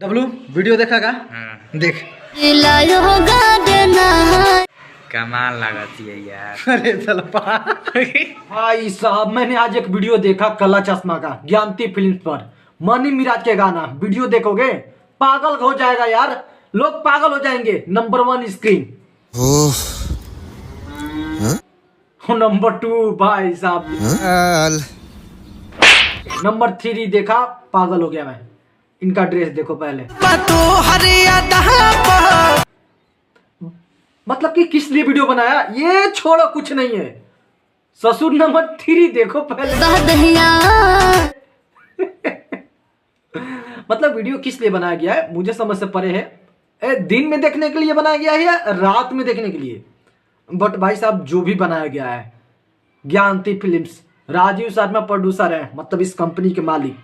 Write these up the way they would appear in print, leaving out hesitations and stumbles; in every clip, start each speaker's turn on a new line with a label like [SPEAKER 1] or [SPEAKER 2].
[SPEAKER 1] W video देखा का? देख
[SPEAKER 2] कमाल लगाती है यार।
[SPEAKER 1] अरे भाई साहब, मैंने आज एक वीडियो देखा काला चश्मा का ज्ञानती फिल्म पर। मनी मिराज के गाना वीडियो देखोगे पागल हो जाएगा यार, लोग पागल हो जाएंगे। नंबर 1 स्क्रीन, नंबर 2 भाई साहब, नंबर 3 देखा पागल हो गया मैं। इनका ड्रेस देखो पहले, मतलब कि किस लिए वीडियो बनाया ये छोड़ो, कुछ नहीं है। ससुर नंबर 3 देखो पहले। मतलब वीडियो किस लिए बनाया गया है मुझे समझ से परे है। दिन में देखने के लिए बनाया गया है या रात में देखने के लिए? बट भाई साहब जो भी बनाया गया है, ज्ञानती फिल्म्स, राजीव शर्मा प्रोड्यूसर है, मतलब इस कंपनी के मालिक।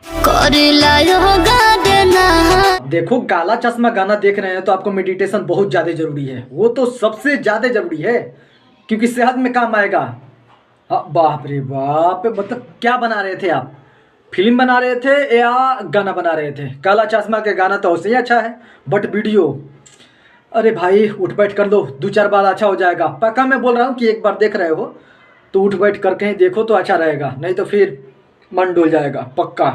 [SPEAKER 1] देखो काला चश्मा गाना देख रहे हैं तो आपको मेडिटेशन बहुत ज्यादा जरूरी है, वो तो सबसे ज्यादा जरूरी है क्योंकि सेहत में काम आएगा। बाप रे बाप, मतलब क्या बना रहे थे आप? फिल्म बना रहे थे या गाना बना रहे थे? काला चश्मा के गाना तो उससे ही अच्छा है, बट वीडियो, अरे भाई उठ बैठ कर लो, 2-4 बार अच्छा हो जाएगा। पक्का मैं बोल रहा हूँ कि एक बार देख रहे हो तो उठ बैठ करके ही देखो तो अच्छा रहेगा, नहीं तो फिर मन डोल जाएगा पक्का।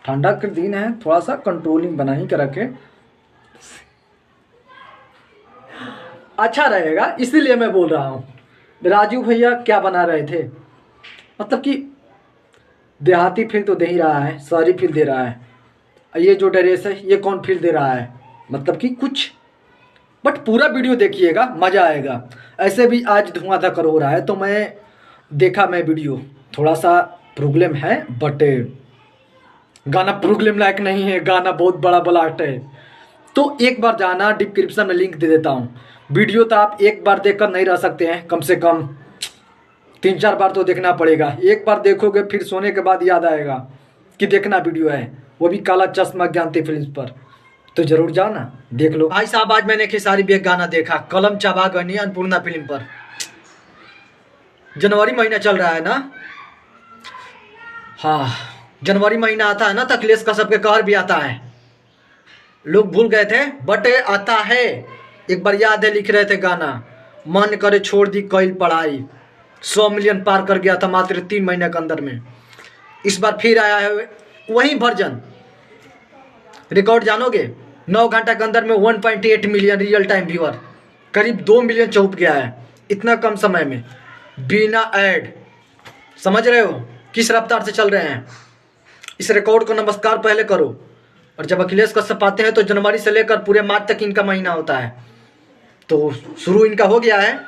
[SPEAKER 1] ठंडा के दिन है, थोड़ा सा कंट्रोलिंग बना ही कर रखे, अच्छा रहेगा, इसीलिए मैं बोल रहा हूँ। राजू भैया क्या बना रहे थे? मतलब कि देहाती फील तो दे ही रहा है, शहरी फील दे रहा है। ये जो ड्रेस है ये कौन फील दे रहा है? मतलब कि कुछ, बट पूरा वीडियो देखिएगा मजा आएगा। ऐसे भी आज धुआंधार हो रहा है तो मैं देखा वीडियो, थोड़ा सा प्रॉब्लम है बट गाना प्रॉब्लम लायक नहीं है, गाना बहुत बड़ा ब्लास्ट है। तो एक बार जाना, डिस्क्रिप्शन में लिंक दे देता हूँ। वीडियो तो आप एक बार देखकर नहीं रह सकते हैं, कम से कम 3-4 बार तो देखना पड़ेगा। एक बार देखोगे फिर सोने के बाद याद आएगा कि देखना वीडियो है, वो भी काला चश्मा ज्ञानती फिल्म पर। तो जरूर जाना देख लो। भाई साहब आज मैंने खेसारी बेग गाना देखा, कलम चाबा गनी अन्नपूर्णा फिल्म पर। जनवरी महीना चल रहा है ना, हाँ जनवरी महीना आता है ना तो अखिलेश कश्यप के कहर भी आता है। लोग भूल गए थे बट आता है, एक बार याद है, लिख रहे थे गाना, मन करे छोड़ दी कईल पढ़ाई। 100 मिलियन पार कर गया था मात्र 3 महीने के अंदर में। इस बार फिर आया है वही वर्जन। रिकॉर्ड जानोगे, 9 घंटा के अंदर में 1.8 मिलियन रियल टाइम व्यूअर, करीब 2 मिलियन चौप गया है इतना कम समय में, बिना ऐड। समझ रहे हो किस रफ्तार से चल रहे हैं? इस रिकॉर्ड को नमस्कार पहले करो। और जब अखिलेश कश्यप आते हैं तो जनवरी से लेकर पूरे मार्च तक इनका महीना होता है, तो शुरू इनका हो गया है।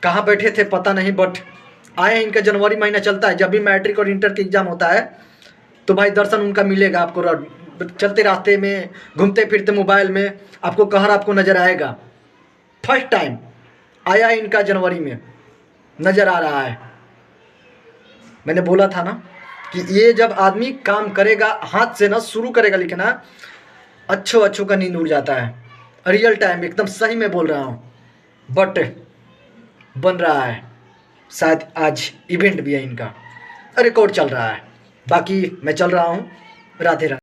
[SPEAKER 1] कहाँ बैठे थे पता नहीं, बट आए इनका जनवरी महीना चलता है। जब भी मैट्रिक और इंटर की एग्जाम होता है तो भाई दर्शन उनका मिलेगा आपको, चलते रास्ते में, घूमते फिरते मोबाइल में आपको कहर आपको नजर आएगा। फर्स्ट टाइम आया इनका जनवरी में नजर आ रहा है। मैंने बोला था ना कि ये जब आदमी काम करेगा हाथ से ना, शुरू करेगा लिखना, अच्छों का नींद उड़ जाता है। रियल टाइम एकदम सही में बोल रहा हूँ, बट बन रहा है। शायद आज इवेंट भी है इनका, रिकॉर्ड चल रहा है। बाकी मैं चल रहा हूँ, राधे राधे।